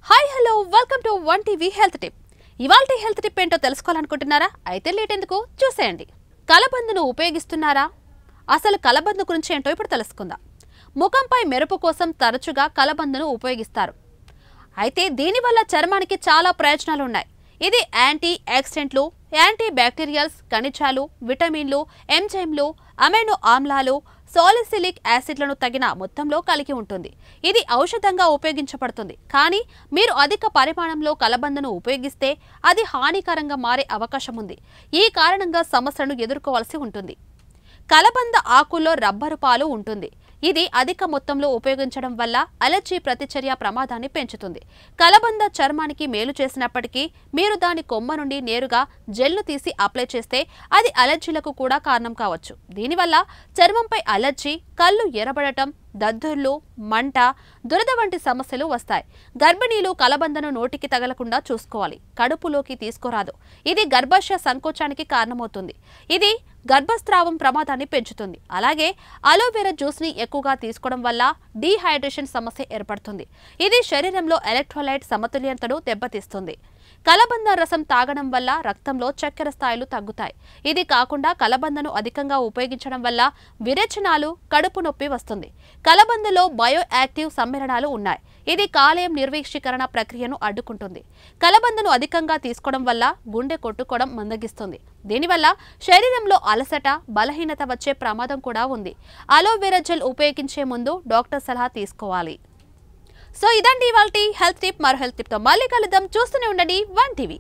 Hi hello welcome to one TV health tip. ఇవాల్టి health tip ఏంటో తెలుసుకోవాలనుకుంటున్నారా? అయితే late ఎందుకు, చూసేయండి. కలబందను ఉపయోగిస్తున్నారా? అసలు కలబంద గురించి ఏంటో ఇప్పుడు తెలుసుకుందాం. ముఖంపై మెరుపు కోసం తరచుగా కలబందను ఉపయోగిస్తారు. అయితే దీనివల్ల చర్మానికి చాలా ప్రయోజనాలు ఉన్నాయి. ఇది యాంటీ ఆక్సిడెంట్లు, యాంటీ బ్యాక్టీరియల్స్, ఖనిజాలు, విటమిన్లు, ఎంజైమ్లు, అమైనో ఆమ్లాలు, సాలిసిలిక్ యాసిడ్లను తగిన మొత్తంలో కలిగి ఉంటుంది. ఇది ఔషధంగా ఉపయోగించబడుతుంది. కానీ మీరు అధిక పరిమాణంలో కలబందను ఉపయోగిస్తే అది హానికరంగా మారే అవకాశం ఉంది. ఈ కారణంగా సమస్యలను ఎదుర్కోవాల్సి ఉంటుంది. కలబంద ఆకుల్లో రబ్బరు పాలు ఉంటుంది. ఇది అధిక మొత్తంలో ఉపయోగించడం వల్ల అలర్జీ ప్రతిచర్య ప్రమాదాన్ని పెంచుతుంది. కలబంద చర్మానికి మేలు చేసినప్పటికీ మీరు దాని కొమ్మ నుండి నేరుగా జెల్ను తీసి అప్లై చేస్తే అది అలర్జీలకు కూడా కారణం కావచ్చు. దీనివల్ల చర్మంపై అలర్జీ, కళ్ళు ఎర్రబడటం, దద్దుర్లు, మంట, దురద వంటి సమస్యలు వస్తాయి. గర్భిణీలు కలబందను నోటికి తగలకుండా చూసుకోవాలి. కడుపులోకి తీసుకోరాదు. ఇది గర్భాశయ సంకోచానికి కారణమవుతుంది. ఇది గర్భస్రావం ప్రమాదాన్ని పెంచుతుంది. అలాగే అలోవెరా జ్యూస్ ని ఎక్కువగా తీసుకోవడం వల్ల డీహైడ్రేషన్ సమస్య ఏర్పడుతుంది. ఇది శరీరంలో ఎలక్ట్రోలైట్ సమతుల్యతను దెబ్బతీస్తుంది. కలబంద రసం తాగడం వల్ల రక్తంలో చక్కెర స్థాయిలు తగ్గుతాయి. ఇది కాకుండా కలబందను అధికంగా ఉపయోగించడం వల్ల విరేచనాలు, కడుపు నొప్పి వస్తుంది. కలబందలో బయో యాక్టివ్ సమ్మేళనాలు ఉన్నాయి. ఇది కాలేయం నిర్వీక్షీకరణ ప్రక్రియను అడ్డుకుంటుంది. కలబందను అధికంగా తీసుకోవడం వల్ల గుండె కొట్టుకోవడం మందగిస్తుంది. దీనివల్ల శరీరంలో అలసట, బలహీనత వచ్చే ప్రమాదం కూడా ఉంది. అలోవెరా జెల్ ఉపయోగించే ముందు డాక్టర్ సలహా తీసుకోవాలి. సో ఇదండి ఇవాల్టి హెల్త్ టిప్. మరో హెల్త్ టిప్ తో మళ్ళీ కలుద్దాం. చూస్తూనే ఉండండి వన్ టీవీ.